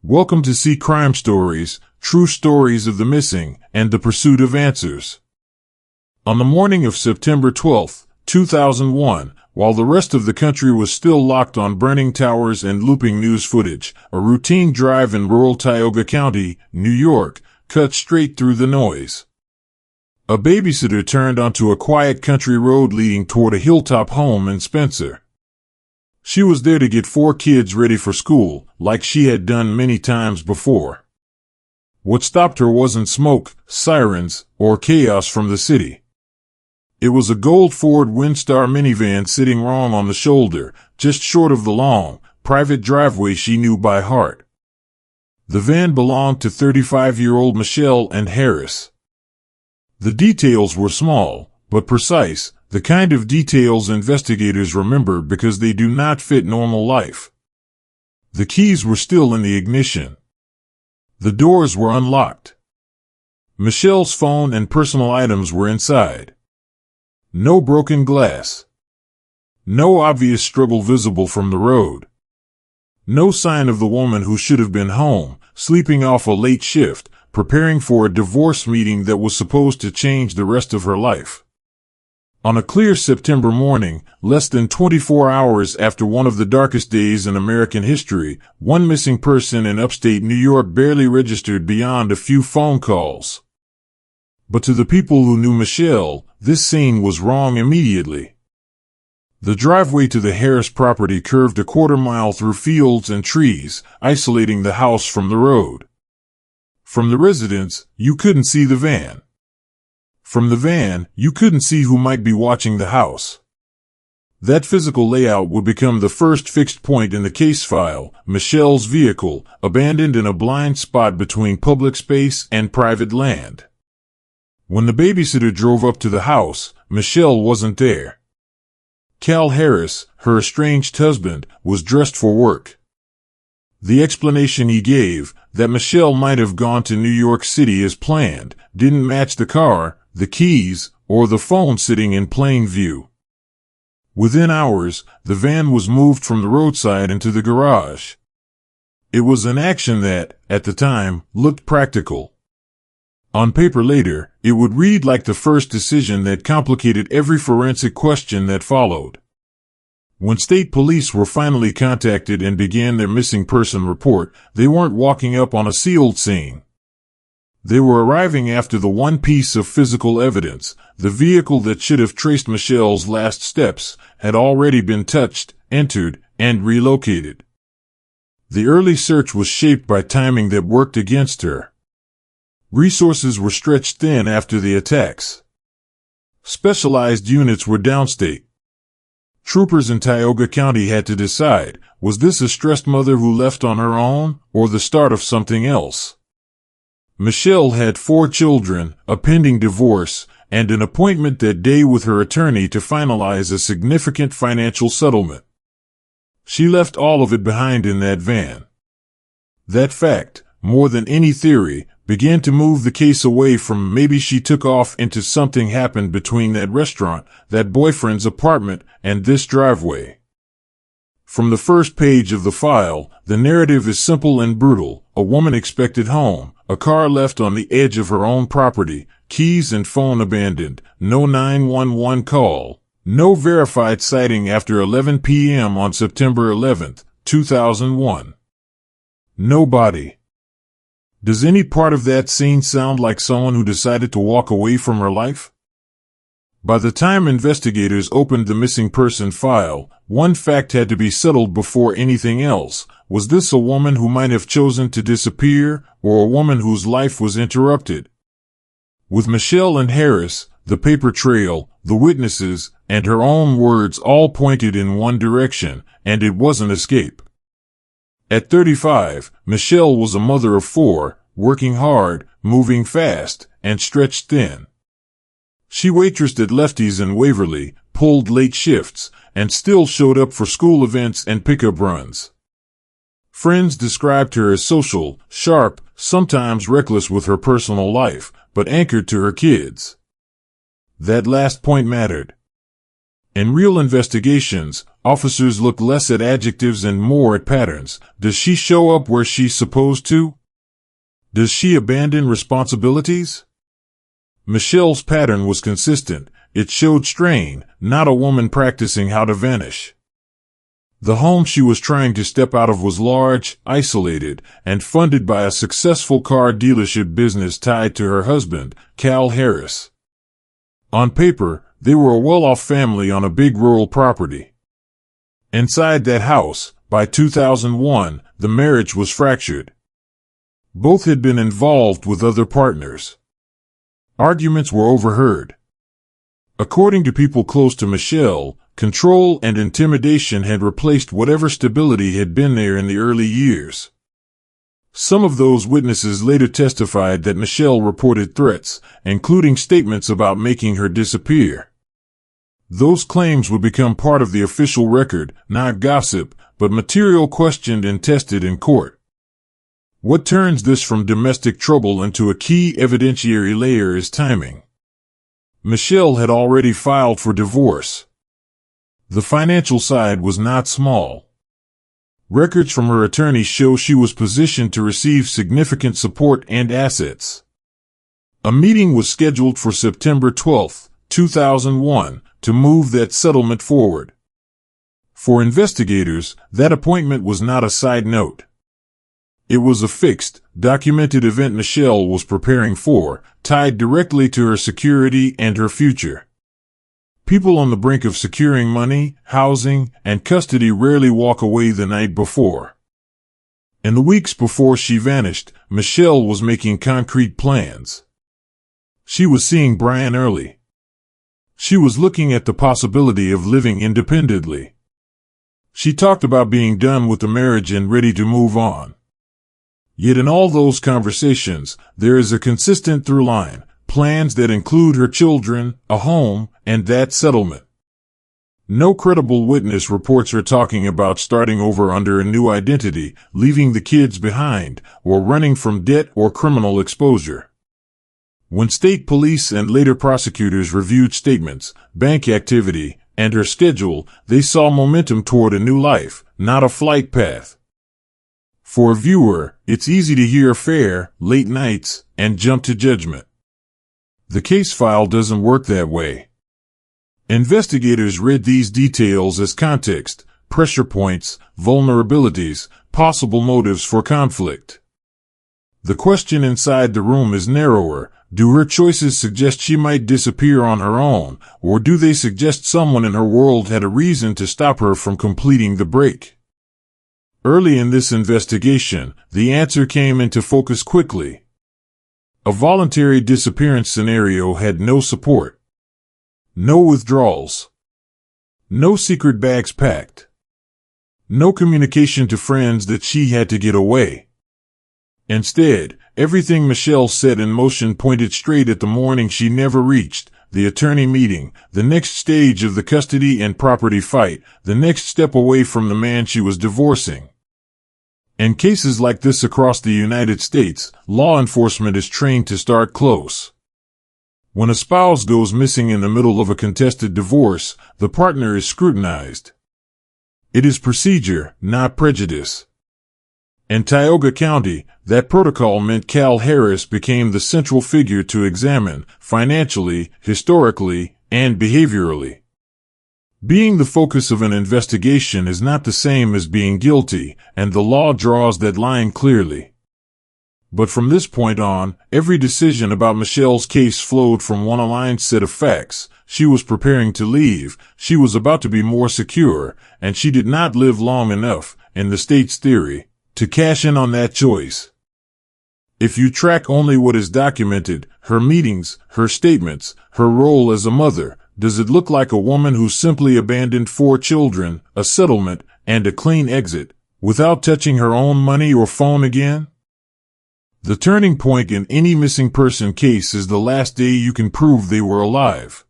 Welcome to See Crime Stories, true stories of the missing and the pursuit of answers. On the morning of September 12, 2001, while the rest of the country was still locked on burning towers and looping news footage, a routine drive in rural Tioga County, New York, cut straight through the noise. A babysitter turned onto a quiet country road leading toward a hilltop home in Spencer. She was there to get 4 kids ready for school, like she had done many times before. What stopped her wasn't smoke, sirens, or chaos from the city. It was a gold Ford Windstar minivan sitting wrong on the shoulder, just short of the long, private driveway she knew by heart. The van belonged to 35-year-old Michelle and Harris. The details were small, but precise, the kind of details investigators remember because they do not fit normal life. The keys were still in the ignition. The doors were unlocked. Michelle's phone and personal items were inside. No broken glass. No obvious struggle visible from the road. No sign of the woman who should have been home, sleeping off a late shift, preparing for a divorce meeting that was supposed to change the rest of her life. On a clear September morning, less than 24 hours after one of the darkest days in American history, one missing person in upstate New York barely registered beyond a few phone calls. But to the people who knew Michelle, this scene was wrong immediately. The driveway to the Harris property curved a quarter-mile through fields and trees, isolating the house from the road. From the residence, you couldn't see the van. From the van, you couldn't see who might be watching the house. That physical layout would become the first fixed point in the case file, Michelle's vehicle, abandoned in a blind spot between public space and private land. When the babysitter drove up to the house, Michelle wasn't there. Cal Harris, her estranged husband, was dressed for work. The explanation he gave, that Michelle might have gone to New York City as planned, didn't match the car, the keys, or the phone sitting in plain view. Within hours, the van was moved from the roadside into the garage. It was an action that, at the time, looked practical. On paper later, it would read like the first decision that complicated every forensic question that followed. When state police were finally contacted and began their missing person report, they weren't walking up on a sealed scene. They were arriving after the one piece of physical evidence, the vehicle that should have traced Michelle's last steps, had already been touched, entered, and relocated. The early search was shaped by timing that worked against her. Resources were stretched thin after the attacks. Specialized units were downstate. Troopers in Tioga County had to decide, was this a stressed mother who left on her own, or the start of something else? Michelle had 4 children, a pending divorce, and an appointment that day with her attorney to finalize a significant financial settlement. She left all of it behind in that van. That fact, more than any theory, began to move the case away from maybe she took off into something happened between that restaurant, that boyfriend's apartment, and this driveway. From the first page of the file, the narrative is simple and brutal. A woman expected home, a car left on the edge of her own property, keys and phone abandoned, no 911 call, no verified sighting after 11 p.m. on September 11, 2001. No body. Does any part of that scene sound like someone who decided to walk away from her life? By the time investigators opened the missing person file, one fact had to be settled before anything else. Was this a woman who might have chosen to disappear, or a woman whose life was interrupted? With Michelle and Harris, the paper trail, the witnesses, and her own words all pointed in one direction, and it wasn't escape. At 35, Michelle was a mother of 4, working hard, moving fast, and stretched thin. She waitressed at Lefty's in Waverly, pulled late shifts, and still showed up for school events and pickup runs. Friends described her as social, sharp, sometimes reckless with her personal life, but anchored to her kids. That last point mattered. In real investigations, officers look less at adjectives and more at patterns. Does she show up where she's supposed to? Does she abandon responsibilities? Michelle's pattern was consistent. It showed strain, not a woman practicing how to vanish. The home she was trying to step out of was large, isolated, and funded by a successful car dealership business tied to her husband, Cal Harris. On paper, they were a well-off family on a big rural property. Inside that house, by 2001, the marriage was fractured. Both had been involved with other partners. Arguments were overheard. According to people close to Michelle, control and intimidation had replaced whatever stability had been there in the early years. Some of those witnesses later testified that Michelle reported threats, including statements about making her disappear. Those claims would become part of the official record, not gossip, but material questioned and tested in court. What turns this from domestic trouble into a key evidentiary layer is timing. Michelle had already filed for divorce. The financial side was not small. Records from her attorney show she was positioned to receive significant support and assets. A meeting was scheduled for September 12, 2001, to move that settlement forward. For investigators, that appointment was not a side note. It was a fixed, documented event Michelle was preparing for, tied directly to her security and her future. People on the brink of securing money, housing, and custody rarely walk away the night before. In the weeks before she vanished, Michelle was making concrete plans. She was seeing Brian early. She was looking at the possibility of living independently. She talked about being done with the marriage and ready to move on. Yet in all those conversations, there is a consistent through line: plans that include her children, a home, and that settlement. No credible witness reports her talking about starting over under a new identity, leaving the kids behind, or running from debt or criminal exposure. When state police and later prosecutors reviewed statements, bank activity, and her schedule, they saw momentum toward a new life, not a flight path. For a viewer, it's easy to hear affair, late nights, and jump to judgment. The case file doesn't work that way. Investigators read these details as context, pressure points, vulnerabilities, possible motives for conflict. The question inside the room is narrower. Do her choices suggest she might disappear on her own, or do they suggest someone in her world had a reason to stop her from completing the break? Early in this investigation, the answer came into focus quickly. A voluntary disappearance scenario had no support. No withdrawals. No secret bags packed. No communication to friends that she had to get away. Instead, everything Michelle set in motion pointed straight at the morning she never reached: the attorney meeting, the next stage of the custody and property fight, the next step away from the man she was divorcing. In cases like this across the United States, law enforcement is trained to start close. When a spouse goes missing in the middle of a contested divorce, the partner is scrutinized. It is procedure, not prejudice. In Tioga County, that protocol meant Cal Harris became the central figure to examine, financially, historically, and behaviorally. Being the focus of an investigation is not the same as being guilty, and the law draws that line clearly. But from this point on, every decision about Michelle's case flowed from one aligned set of facts. She was preparing to leave, she was about to be more secure, and she did not live long enough, in the state's theory, to cash in on that choice. If you track only what is documented, her meetings, her statements, her role as a mother, does it look like a woman who simply abandoned 4 children, a settlement, and a clean exit, without touching her own money or phone again? The turning point in any missing person case is the last day you can prove they were alive.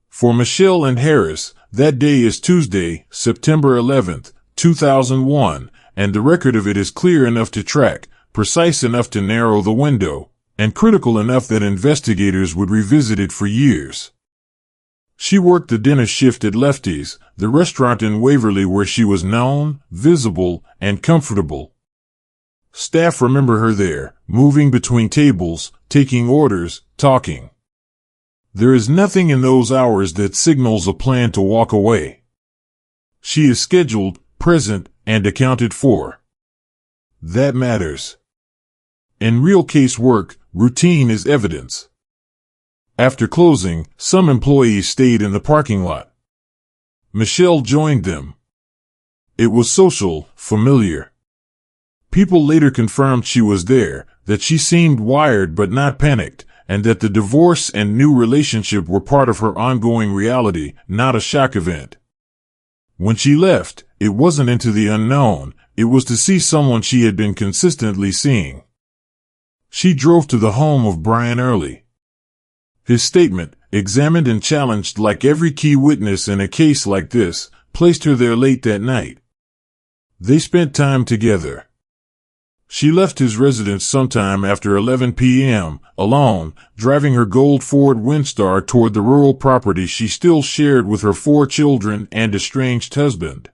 For Michelle and Harris, that day is Tuesday, September 11, 2001, and the record of it is clear enough to track, precise enough to narrow the window, and critical enough that investigators would revisit it for years. She worked the dinner shift at Lefty's, the restaurant in Waverly where she was known, visible, and comfortable. Staff remember her there, moving between tables, taking orders, talking. There is nothing in those hours that signals a plan to walk away. She is scheduled, present, and accounted for. That matters. In real case work, routine is evidence. After closing, some employees stayed in the parking lot. Michelle joined them. It was social, familiar. People later confirmed she was there, that she seemed wired but not panicked, and that the divorce and new relationship were part of her ongoing reality, not a shock event. When she left, it wasn't into the unknown, it was to see someone she had been consistently seeing. She drove to the home of Brian Early. His statement, examined and challenged like every key witness in a case like this, placed her there late that night. They spent time together. She left his residence sometime after 11 p.m., alone, driving her gold Ford Windstar toward the rural property she still shared with her 4 children and estranged husband.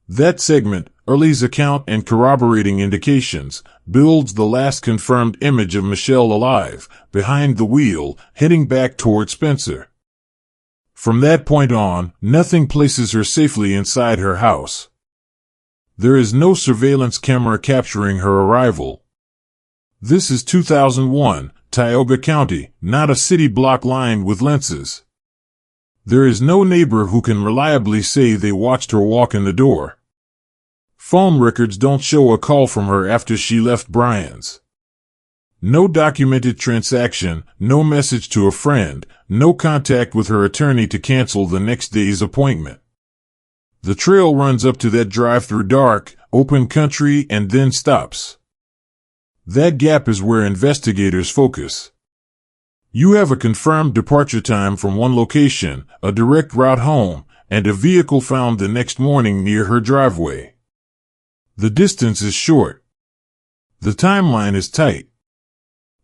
That segment, Early's account and corroborating indications, builds the last confirmed image of Michelle alive, behind the wheel, heading back toward Spencer. From that point on, nothing places her safely inside her house. There is no surveillance camera capturing her arrival. This is 2001, Tioga County, not a city block lined with lenses. There is no neighbor who can reliably say they watched her walk in the door. Phone records don't show a call from her after she left Brian's. No documented transaction, no message to a friend, no contact with her attorney to cancel the next day's appointment. The trail runs up to that drive through dark, open country and then stops. That gap is where investigators focus. You have a confirmed departure time from one location, a direct route home, and a vehicle found the next morning near her driveway. The distance is short. The timeline is tight.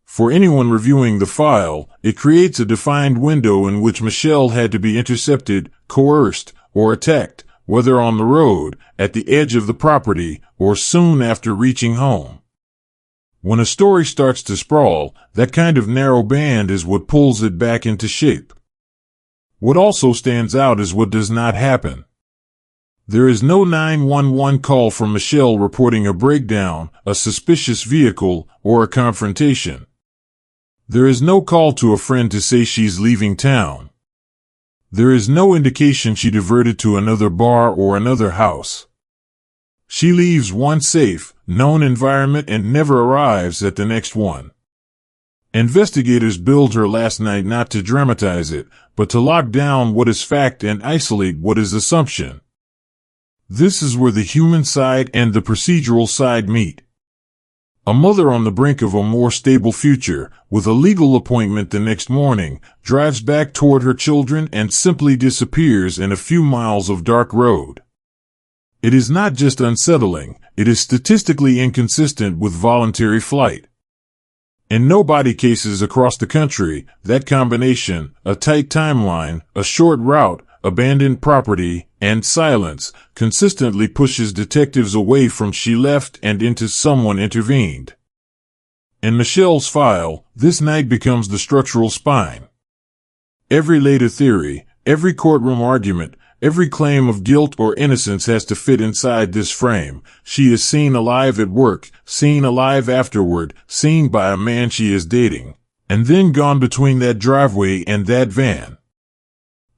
For anyone reviewing the file, it creates a defined window in which Michelle had to be intercepted, coerced, or attacked, whether on the road, at the edge of the property, or soon after reaching home. When a story starts to sprawl, that kind of narrow band is what pulls it back into shape. What also stands out is what does not happen. There is no 911 call from Michelle reporting a breakdown, a suspicious vehicle, or a confrontation. There is no call to a friend to say she's leaving town. There is no indication she diverted to another bar or another house. She leaves one safe, known environment and never arrives at the next one. Investigators billed her last night not to dramatize it, but to lock down what is fact and isolate what is assumption. This is where the human side and the procedural side meet. A mother on the brink of a more stable future, with a legal appointment the next morning, drives back toward her children and simply disappears in a few miles of dark road. It is not just unsettling, it is statistically inconsistent with voluntary flight. In no body cases across the country, that combination, a tight timeline, a short route, abandoned property, and silence, consistently pushes detectives away from she left and into someone intervened. In Michelle's file, this night becomes the structural spine. Every later theory, every courtroom argument, every claim of guilt or innocence has to fit inside this frame. She is seen alive at work, seen alive afterward, seen by a man she is dating, and then gone between that driveway and that van.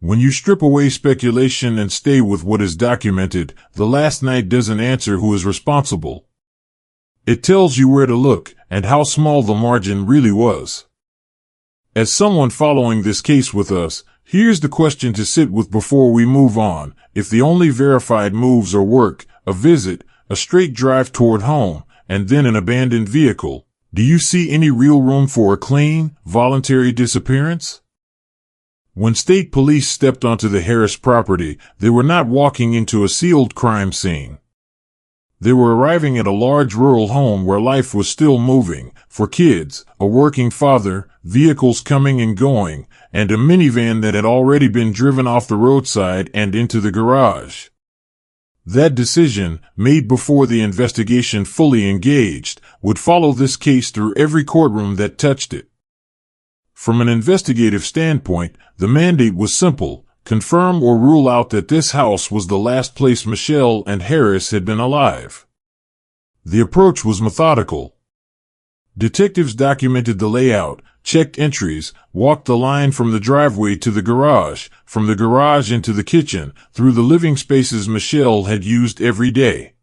When you strip away speculation and stay with what is documented, the last night doesn't answer who is responsible. It tells you where to look and how small the margin really was. As someone following this case with us, here's the question to sit with before we move on. If the only verified moves are work, a visit, a straight drive toward home, and then an abandoned vehicle, do you see any real room for a clean, voluntary disappearance? When state police stepped onto the Harris property, they were not walking into a sealed crime scene. They were arriving at a large rural home where life was still moving, for kids, a working father, vehicles coming and going, and a minivan that had already been driven off the roadside and into the garage. That decision, made before the investigation fully engaged, would follow this case through every courtroom that touched it. From an investigative standpoint, the mandate was simple: confirm or rule out that this house was the last place Michelle and Harris had been alive. The approach was methodical. Detectives documented the layout, checked entries, walked the line from the driveway to the garage, from the garage into the kitchen, through the living spaces Michelle had used every day.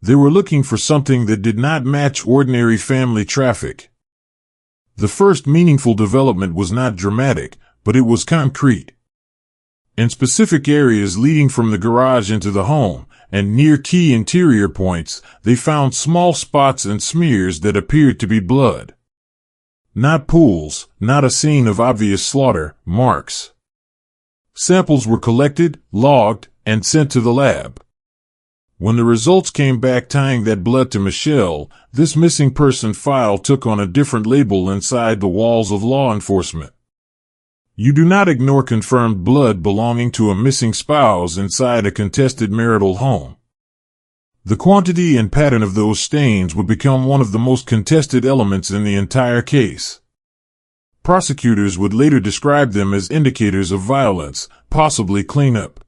They were looking for something that did not match ordinary family traffic. The first meaningful development was not dramatic, but it was concrete. In specific areas leading from the garage into the home, and near key interior points, they found small spots and smears that appeared to be blood. Not pools, not a scene of obvious slaughter, marks. Samples were collected, logged, and sent to the lab. When the results came back tying that blood to Michelle, this missing person file took on a different label inside the walls of law enforcement. You do not ignore confirmed blood belonging to a missing spouse inside a contested marital home. The quantity and pattern of those stains would become one of the most contested elements in the entire case. Prosecutors would later describe them as indicators of violence, possibly cleanup.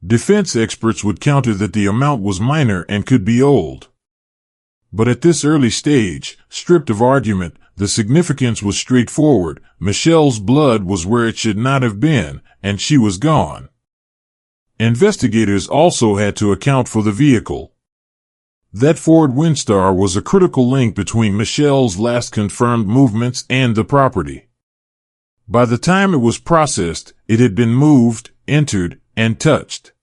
Defense experts would counter that the amount was minor and could be old. But at this early stage, stripped of argument, the significance was straightforward: Michelle's blood was where it should not have been, and she was gone. Investigators also had to account for the vehicle. That Ford Windstar was a critical link between Michelle's last confirmed movements and the property. By the time it was processed, it had been moved, entered, and touched.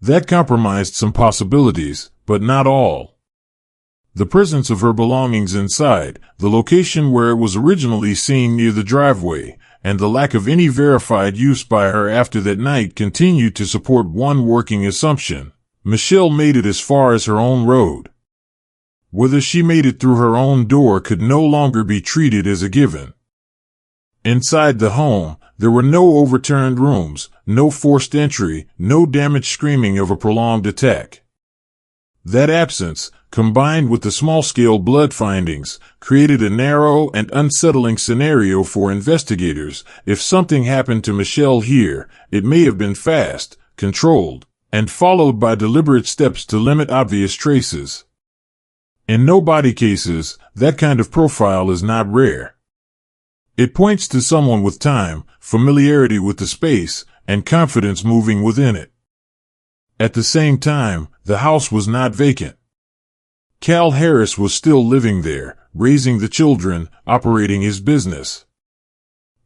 That compromised some possibilities, but not all. The presence of her belongings inside, the location where it was originally seen near the driveway, and the lack of any verified use by her after that night continued to support one working assumption: Michelle made it as far as her own road. Whether she made it through her own door could no longer be treated as a given. Inside the home, there were no overturned rooms, no forced entry, no damaged screaming of a prolonged attack. That absence, combined with the small-scale blood findings, created a narrow and unsettling scenario for investigators. If something happened to Michelle here, it may have been fast, controlled, and followed by deliberate steps to limit obvious traces. In no-body cases, that kind of profile is not rare. It points to someone with time, familiarity with the space, and confidence moving within it. At the same time, the house was not vacant. Cal Harris was still living there, raising the children, operating his business.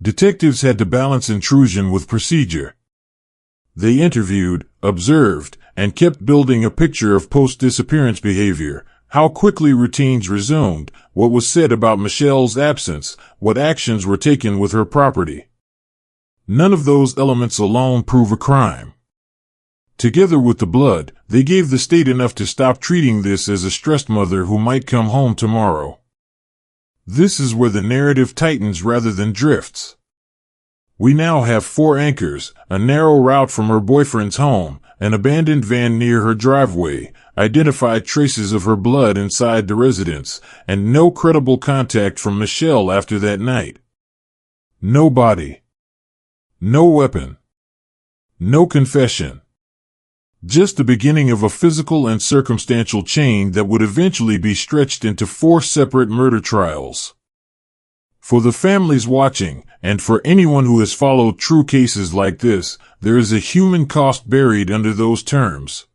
Detectives had to balance intrusion with procedure. They interviewed, observed, and kept building a picture of post-disappearance behavior: how quickly routines resumed, what was said about Michelle's absence, what actions were taken with her property. None of those elements alone prove a crime. Together with the blood, they gave the state enough to stop treating this as a stressed mother who might come home tomorrow. This is where the narrative tightens rather than drifts. We now have 4 anchors: a narrow route from her boyfriend's home, an abandoned van near her driveway, identified traces of her blood inside the residence, and no credible contact from Michelle after that night. No body. No weapon. No confession. Just the beginning of a physical and circumstantial chain that would eventually be stretched into 4 separate murder trials. For the families watching, and for anyone who has followed true cases like this, there is a human cost buried under those terms.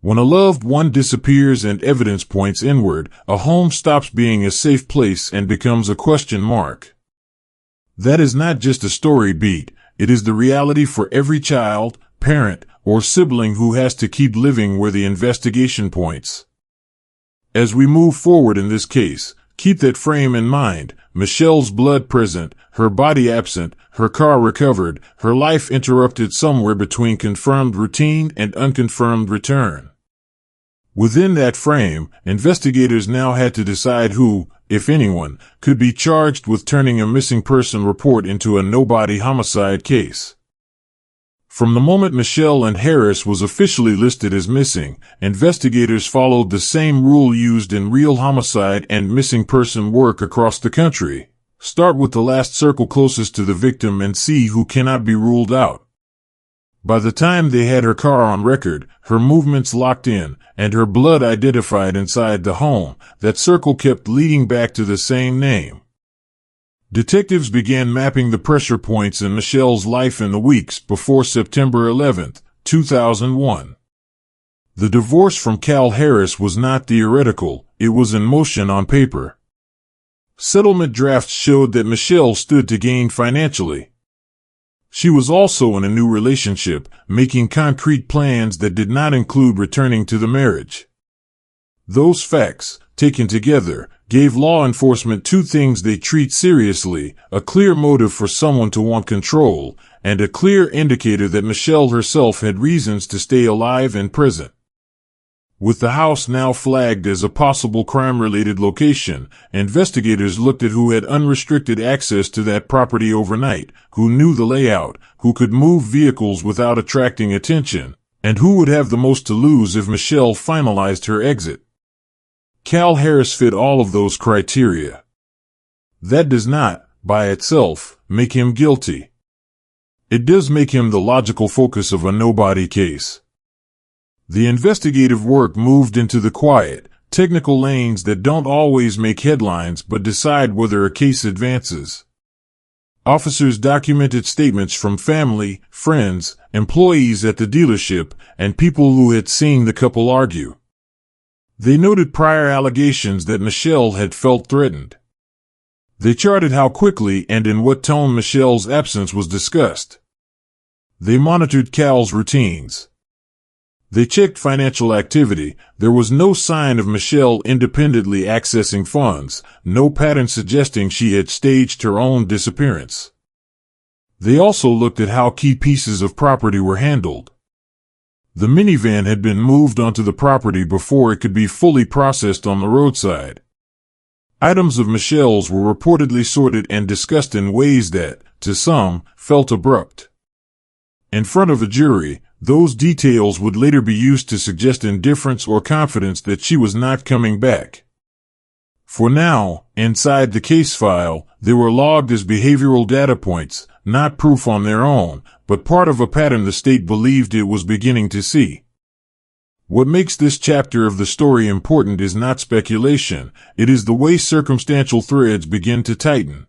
When a loved one disappears and evidence points inward, a home stops being a safe place and becomes a question mark. That is not just a story beat, it is the reality for every child, parent, or sibling who has to keep living where the investigation points. As we move forward in this case, keep that frame in mind: Michelle's blood present, her body absent, her car recovered, her life interrupted somewhere between confirmed routine and unconfirmed return. Within that frame, investigators now had to decide who, if anyone, could be charged with turning a missing person report into a nobody homicide case. From the moment Michelle and Harris was officially listed as missing, investigators followed the same rule used in real homicide and missing person work across the country. Start with the last circle closest to the victim and see who cannot be ruled out. By the time they had her car on record, her movements locked in, and her blood identified inside the home, that circle kept leading back to the same name. Detectives began mapping the pressure points in Michelle's life in the weeks before September 11, 2001. The divorce from Cal Harris was not theoretical, it was in motion on paper. Settlement drafts showed that Michelle stood to gain financially. She was also in a new relationship, making concrete plans that did not include returning to the marriage. Those facts, taken together, gave law enforcement two things they treat seriously: a clear motive for someone to want control, and a clear indicator that Michelle herself had reasons to stay alive and present. With the house now flagged as a possible crime-related location, investigators looked at who had unrestricted access to that property overnight, who knew the layout, who could move vehicles without attracting attention, and who would have the most to lose if Michelle finalized her exit. Cal Harris fit all of those criteria. That does not, by itself, make him guilty. It does make him the logical focus of a nobody case. The investigative work moved into the quiet, technical lanes that don't always make headlines but decide whether a case advances. Officers documented statements from family, friends, employees at the dealership, and people who had seen the couple argue. They noted prior allegations that Michelle had felt threatened. They charted how quickly and in what tone Michelle's absence was discussed. They monitored Cal's routines. They checked financial activity. There was no sign of Michelle independently accessing funds, no pattern suggesting she had staged her own disappearance. They also looked at how key pieces of property were handled. The minivan had been moved onto the property before it could be fully processed on the roadside. Items of Michelle's were reportedly sorted and discussed in ways that, to some, felt abrupt. In front of a jury, those details would later be used to suggest indifference or confidence that she was not coming back. For now, inside the case file, they were logged as behavioral data points, not proof on their own, but part of a pattern the state believed it was beginning to see. What makes this chapter of the story important is not speculation, it is the way circumstantial threads begin to tighten.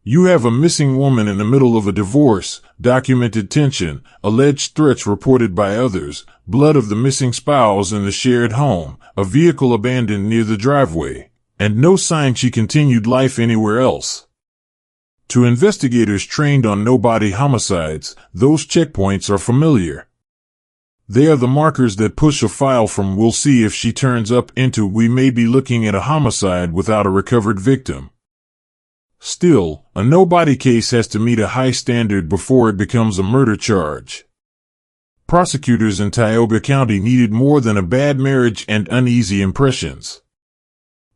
You have a missing woman in the middle of a divorce, documented tension, alleged threats reported by others, blood of the missing spouse in the shared home, a vehicle abandoned near the driveway, and no sign she continued life anywhere else. To investigators trained on nobody homicides, those checkpoints are familiar. They are the markers that push a file from "we'll see if she turns up" into "we may be looking at a homicide without a recovered victim." Still, a nobody case has to meet a high standard before it becomes a murder charge. Prosecutors in Tioga County needed more than a bad marriage and uneasy impressions.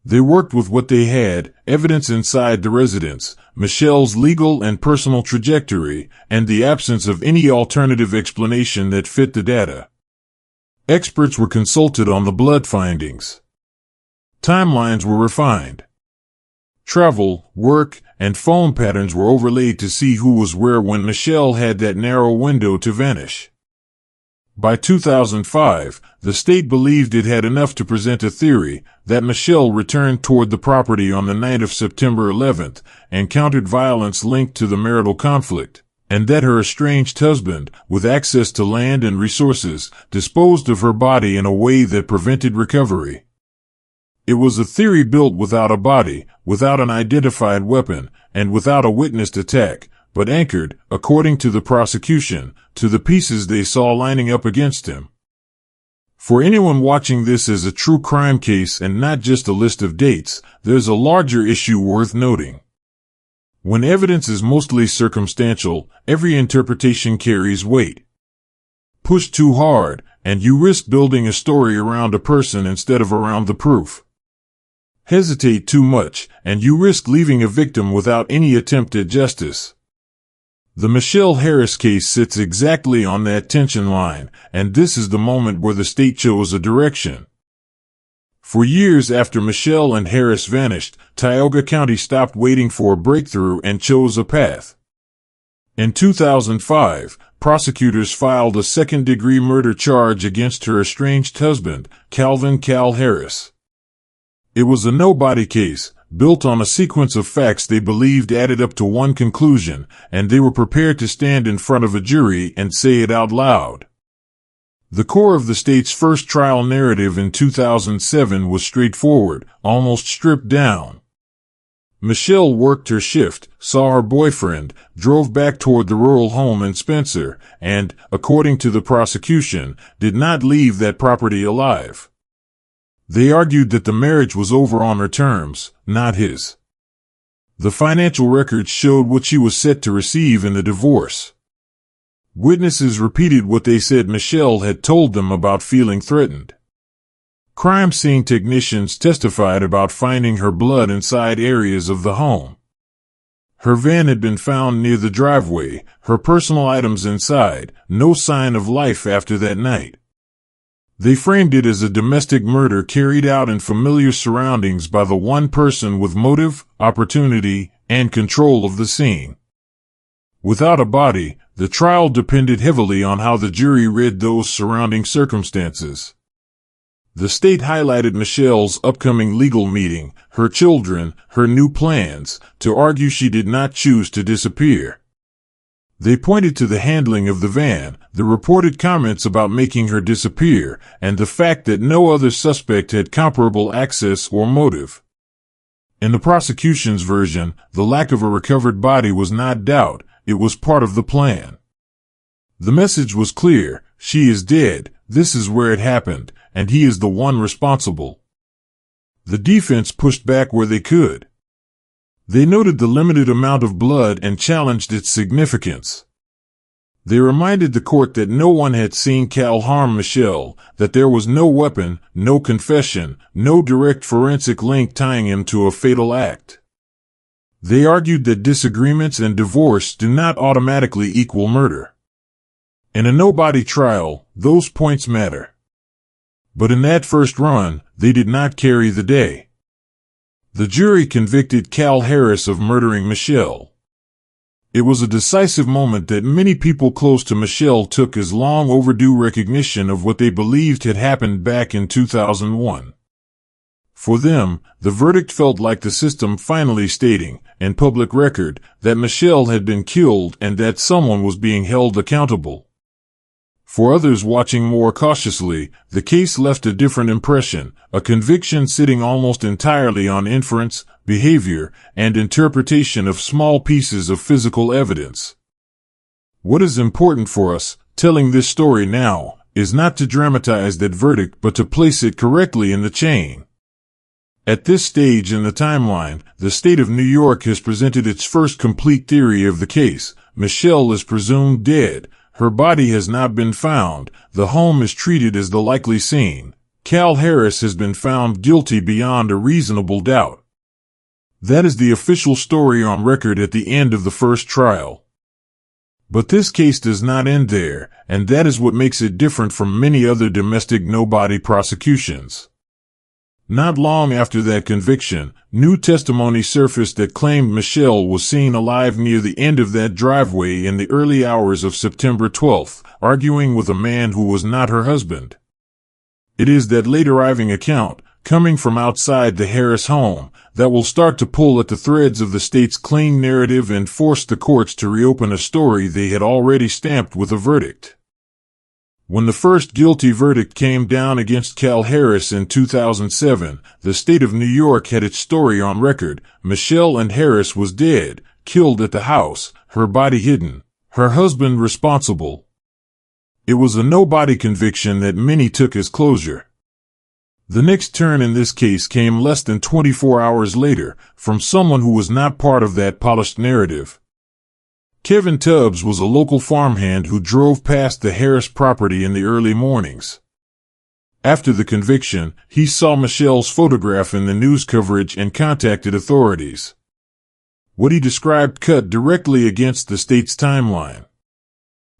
They worked with what they had: evidence inside the residence, Michelle's legal and personal trajectory, and the absence of any alternative explanation that fit the data. Experts were consulted on the blood findings. Timelines were refined. Travel, work, and phone patterns were overlaid to see who was where when Michelle had that narrow window to vanish. By 2005, the state believed it had enough to present a theory that Michelle returned toward the property on the night of September 11th, encountered violence linked to the marital conflict, and that her estranged husband, with access to land and resources, disposed of her body in a way that prevented recovery. It was a theory built without a body, without an identified weapon, and without a witnessed attack, but anchored, according to the prosecution, to the pieces they saw lining up against him. For anyone watching this as a true crime case and not just a list of dates, there's a larger issue worth noting. When evidence is mostly circumstantial, every interpretation carries weight. Pushed too hard, and you risk building a story around a person instead of around the proof. Hesitate too much, and you risk leaving a victim without any attempt at justice. The Michelle Harris case sits exactly on that tension line, and this is the moment where the state chose a direction. For years after Michelle and Harris vanished, Tioga County stopped waiting for a breakthrough and chose a path. In 2005, prosecutors filed a second-degree murder charge against her estranged husband, Calvin "Cal" Harris. It was a nobody case, built on a sequence of facts they believed added up to one conclusion, and they were prepared to stand in front of a jury and say it out loud. The core of the state's first trial narrative in 2007 was straightforward, almost stripped down. Michelle worked her shift, saw her boyfriend, drove back toward the rural home in Spencer, and, according to the prosecution, did not leave that property alive. They argued that the marriage was over on her terms, not his. The financial records showed what she was set to receive in the divorce. Witnesses repeated what they said Michelle had told them about feeling threatened. Crime scene technicians testified about finding her blood inside areas of the home. Her van had been found near the driveway, her personal items inside, no sign of life after that night. They framed it as a domestic murder carried out in familiar surroundings by the one person with motive, opportunity, and control of the scene. Without a body, the trial depended heavily on how the jury read those surrounding circumstances. The state highlighted Michelle's upcoming legal meeting, her children, her new plans, to argue she did not choose to disappear. They pointed to the handling of the van, the reported comments about making her disappear, and the fact that no other suspect had comparable access or motive. In the prosecution's version, the lack of a recovered body was not doubt, it was part of the plan. The message was clear: she is dead, this is where it happened, and he is the one responsible. The defense pushed back where they could. They noted the limited amount of blood and challenged its significance. They reminded the court that no one had seen Cal harm Michelle, that there was no weapon, no confession, no direct forensic link tying him to a fatal act. They argued that disagreements and divorce do not automatically equal murder. In a nobody trial, those points matter. But in that first run, they did not carry the day. The jury convicted Cal Harris of murdering Michelle. It was a decisive moment that many people close to Michelle took as long overdue recognition of what they believed had happened back in 2001. For them, the verdict felt like the system finally stating, in public record, that Michelle had been killed and that someone was being held accountable. For others watching more cautiously, the case left a different impression, a conviction sitting almost entirely on inference, behavior, and interpretation of small pieces of physical evidence. What is important for us, telling this story now, is not to dramatize that verdict but to place it correctly in the chain. At this stage in the timeline, the state of New York has presented its first complete theory of the case. Michelle is presumed dead. Her body has not been found. The home is treated as the likely scene. Cal Harris has been found guilty beyond a reasonable doubt. That is the official story on record at the end of the first trial. But this case does not end there, and that is what makes it different from many other domestic nobody prosecutions. Not long after that conviction, new testimony surfaced that claimed Michelle was seen alive near the end of that driveway in the early hours of September 12th, arguing with a man who was not her husband. It is that late arriving account, coming from outside the Harris home, that will start to pull at the threads of the state's clean narrative and force the courts to reopen a story they had already stamped with a verdict. When the first guilty verdict came down against Cal Harris in 2007, the state of New York had its story on record. Michelle and Harris was dead, killed at the house, her body hidden, her husband responsible. It was a nobody conviction that many took as closure. The next turn in this case came less than 24 hours later, from someone who was not part of that polished narrative. Kevin Tubbs was a local farmhand who drove past the Harris property in the early mornings. After the conviction, he saw Michelle's photograph in the news coverage and contacted authorities. What he described cut directly against the state's timeline.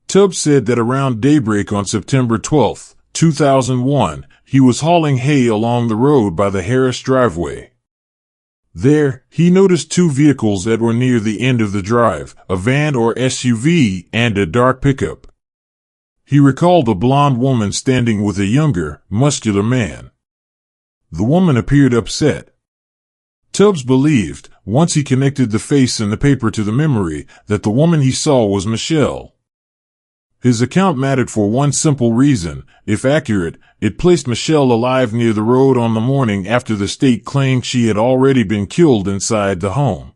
Tubbs said that around daybreak on September 12, 2001, he was hauling hay along the road by the Harris driveway. There, he noticed two vehicles that were near the end of the drive, a van or SUV and a dark pickup. He recalled a blonde woman standing with a younger, muscular man. The woman appeared upset. Tubbs believed, once he connected the face in the paper to the memory, that the woman he saw was Michelle. His account mattered for one simple reason: if accurate, it placed Michelle alive near the road on the morning after the state claimed she had already been killed inside the home.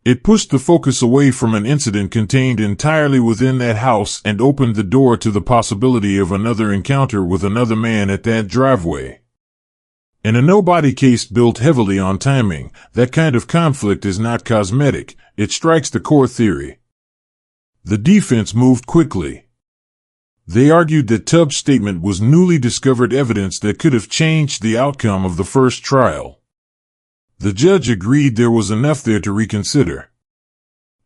It pushed the focus away from an incident contained entirely within that house and opened the door to the possibility of another encounter with another man at that driveway. In a no-body case built heavily on timing, that kind of conflict is not cosmetic, it strikes the core theory. The defense moved quickly. They argued that Tubbs' statement was newly discovered evidence that could have changed the outcome of the first trial. The judge agreed there was enough there to reconsider.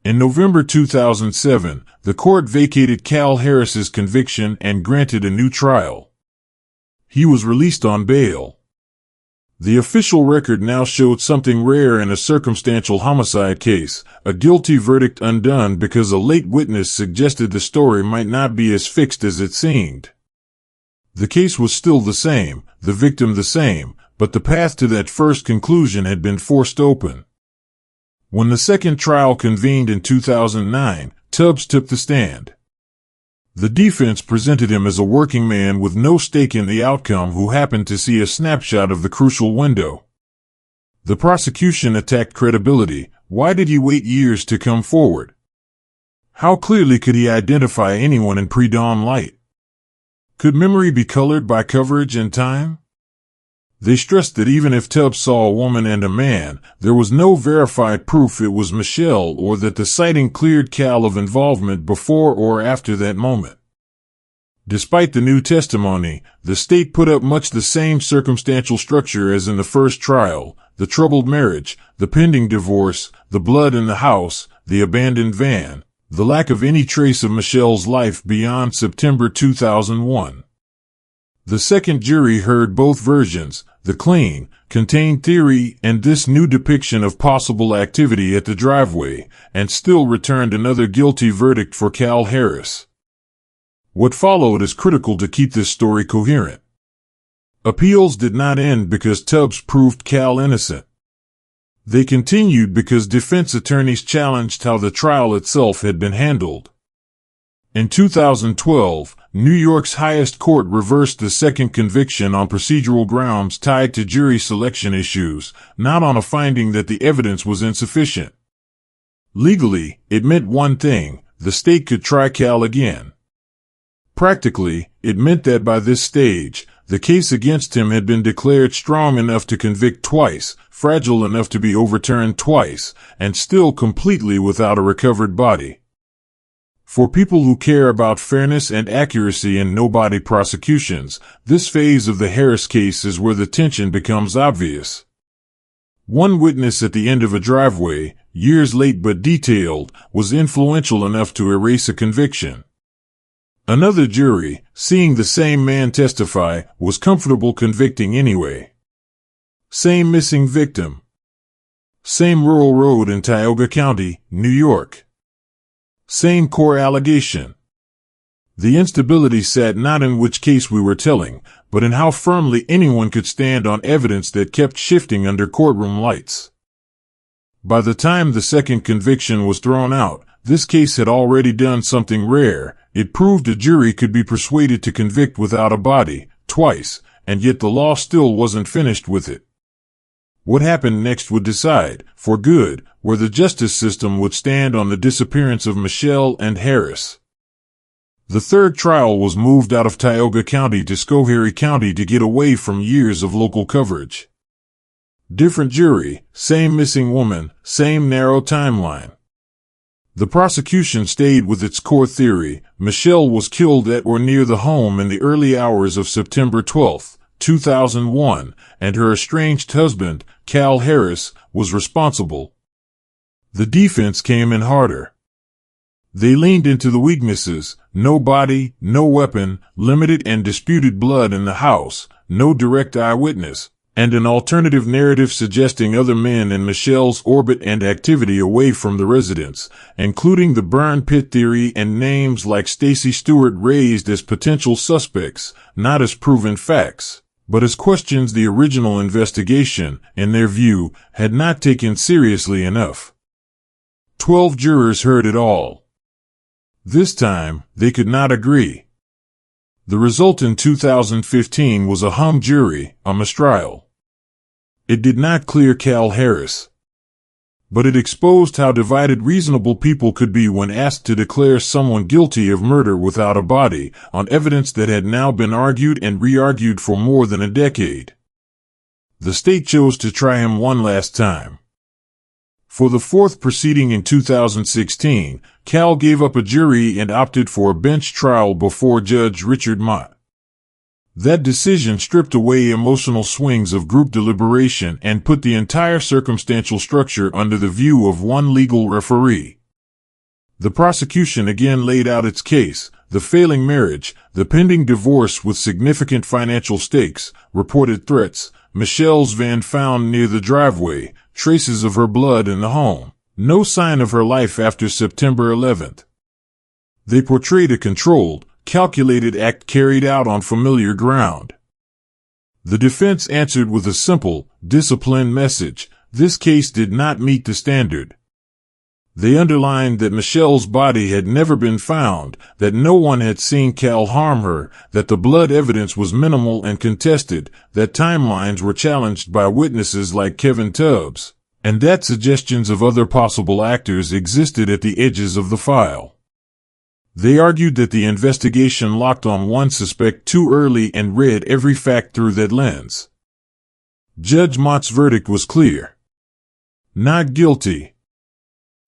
In November 2007, the court vacated Cal Harris's conviction and granted a new trial. He was released on bail. The official record now showed something rare in a circumstantial homicide case, a guilty verdict undone because a late witness suggested the story might not be as fixed as it seemed. The case was still the same, the victim the same, but the path to that first conclusion had been forced open. When the second trial convened in 2009, Tubbs took the stand. The defense presented him as a working man with no stake in the outcome who happened to see a snapshot of the crucial window. The prosecution attacked credibility. Why did he wait years to come forward? How clearly could he identify anyone in pre-dawn light? Could memory be colored by coverage and time? They stressed that even if Tubbs saw a woman and a man, there was no verified proof it was Michelle or that the sighting cleared Cal of involvement before or after that moment. Despite the new testimony, the state put up much the same circumstantial structure as in the first trial: the troubled marriage, the pending divorce, the blood in the house, the abandoned van, the lack of any trace of Michelle's life beyond September 2001. The second jury heard both versions, the clean, contained theory and this new depiction of possible activity at the driveway, and still returned another guilty verdict for Cal Harris. What followed is critical to keep this story coherent. Appeals did not end because Tubbs proved Cal innocent. They continued because defense attorneys challenged how the trial itself had been handled. In 2012, New York's highest court reversed the second conviction on procedural grounds tied to jury selection issues, not on a finding that the evidence was insufficient. Legally, it meant one thing: the state could try Cal again. Practically, it meant that by this stage, the case against him had been declared strong enough to convict twice, fragile enough to be overturned twice, and still completely without a recovered body. For people who care about fairness and accuracy in no-body prosecutions, this phase of the Harris case is where the tension becomes obvious. One witness at the end of a driveway, years late but detailed, was influential enough to erase a conviction. Another jury, seeing the same man testify, was comfortable convicting anyway. Same missing victim. Same rural road in Tioga County, New York. Same core allegation. The instability sat not in which case we were telling, but in how firmly anyone could stand on evidence that kept shifting under courtroom lights. By the time the second conviction was thrown out, this case had already done something rare. It proved a jury could be persuaded to convict without a body, twice, and yet the law still wasn't finished with it. What happened next would decide, for good, where the justice system would stand on the disappearance of Michelle and Harris. The third trial was moved out of Tioga County to Schoharie County to get away from years of local coverage. Different jury, same missing woman, same narrow timeline. The prosecution stayed with its core theory. Michelle was killed at or near the home in the early hours of September 12, 2001, and her estranged husband, Cal Harris, was responsible. The defense came in harder. They leaned into the weaknesses: no body, no weapon, limited and disputed blood in the house, no direct eyewitness, and an alternative narrative suggesting other men in Michelle's orbit and activity away from the residence, including the burn pit theory and names like Stacey Stewart raised as potential suspects, not as proven facts, but as questions the original investigation, in their view, had not taken seriously enough. 12 jurors heard it all. This time, they could not agree. The result in 2015 was a hung jury, a mistrial. It did not clear Cal Harris, but it exposed how divided reasonable people could be when asked to declare someone guilty of murder without a body, on evidence that had now been argued and re-argued for more than a decade. The state chose to try him one last time. For the fourth proceeding in 2016, Cal gave up a jury and opted for a bench trial before Judge Richard Mott. That decision stripped away emotional swings of group deliberation and put the entire circumstantial structure under the view of one legal referee. The prosecution again laid out its case: the failing marriage, the pending divorce with significant financial stakes, reported threats, Michelle's van found near the driveway, traces of her blood in the home, no sign of her life after September 11th. They portrayed a controlled, calculated act carried out on familiar ground. The defense answered with a simple, disciplined message: this case did not meet the standard. They underlined that Michelle's body had never been found, that no one had seen Cal harm her, that the blood evidence was minimal and contested, that timelines were challenged by witnesses like Kevin Tubbs, and that suggestions of other possible actors existed at the edges of the file. They argued that the investigation locked on one suspect too early and read every fact through that lens. Judge Mott's verdict was clear: not guilty.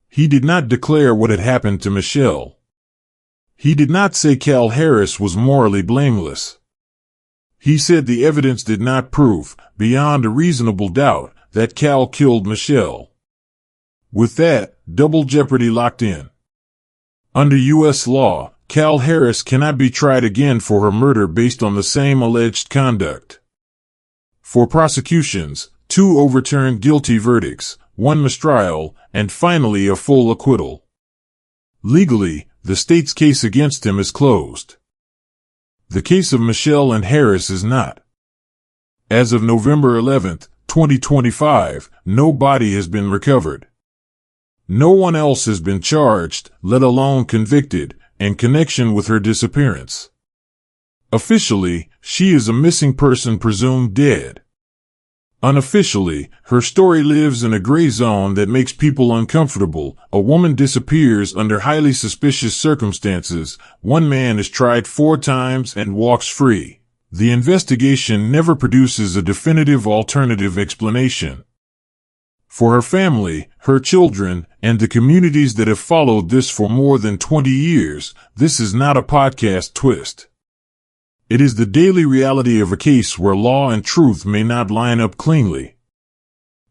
He did not declare what had happened to Michelle. He did not say Cal Harris was morally blameless. He said the evidence did not prove, beyond a reasonable doubt, that Cal killed Michelle. With that, double jeopardy locked in. Under U.S. law, Cal Harris cannot be tried again for her murder based on the same alleged conduct. For prosecutions, 2 overturned guilty verdicts, 1 mistrial, and finally a full acquittal. Legally, the state's case against him is closed. The case of Michelle and Harris is not. As of November 11, 2025, no body has been recovered. No one else has been charged, let alone convicted, in connection with her disappearance. Officially, she is a missing person presumed dead. Unofficially, her story lives in a gray zone that makes people uncomfortable. A woman disappears under highly suspicious circumstances. One man is tried 4 times and walks free. The investigation never produces a definitive alternative explanation. For her family, her children, and the communities that have followed this for more than 20 years, this is not a podcast twist. It is the daily reality of a case where law and truth may not line up cleanly.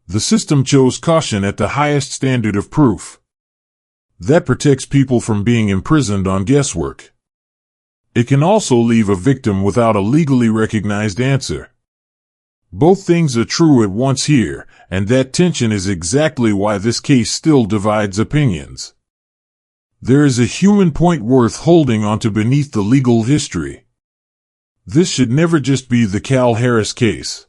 The system chose caution at the highest standard of proof. That protects people from being imprisoned on guesswork. It can also leave a victim without a legally recognized answer. Both things are true at once here, and that tension is exactly why this case still divides opinions. There is a human point worth holding onto beneath the legal history. This should never just be the Cal Harris case.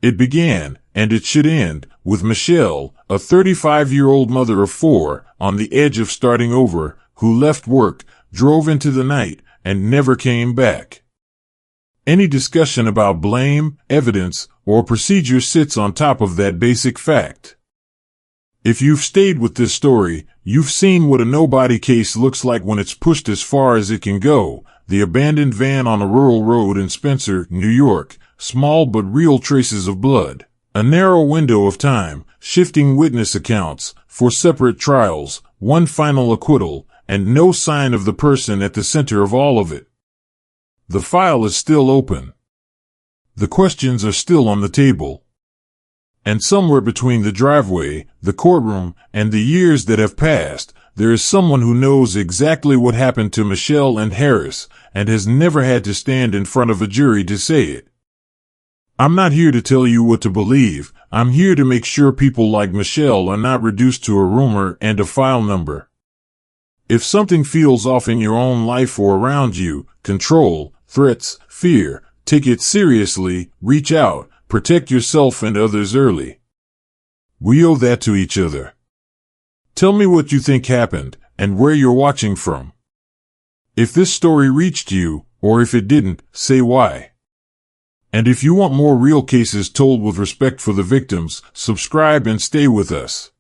It began, and it should end, with Michelle, a 35-year-old mother of 4, on the edge of starting over, who left work, drove into the night, and never came back. Any discussion about blame, evidence, or procedure sits on top of that basic fact. If you've stayed with this story, you've seen what a nobody case looks like when it's pushed as far as it can go. The abandoned van on a rural road in Spencer, New York, small but real traces of blood. A narrow window of time, shifting witness accounts, 4 separate trials, 1 final acquittal, and no sign of the person at the center of all of it. The file is still open. The questions are still on the table. And somewhere between the driveway, the courtroom, and the years that have passed, there is someone who knows exactly what happened to Michelle and Harris, and has never had to stand in front of a jury to say it. I'm not here to tell you what to believe. I'm here to make sure people like Michelle are not reduced to a rumor and a file number. If something feels off in your own life or around you, control, threats, fear, take it seriously, reach out, protect yourself and others early. We owe that to each other. Tell me what you think happened and where you're watching from. If this story reached you, or if it didn't, say why. And if you want more real cases told with respect for the victims, subscribe and stay with us.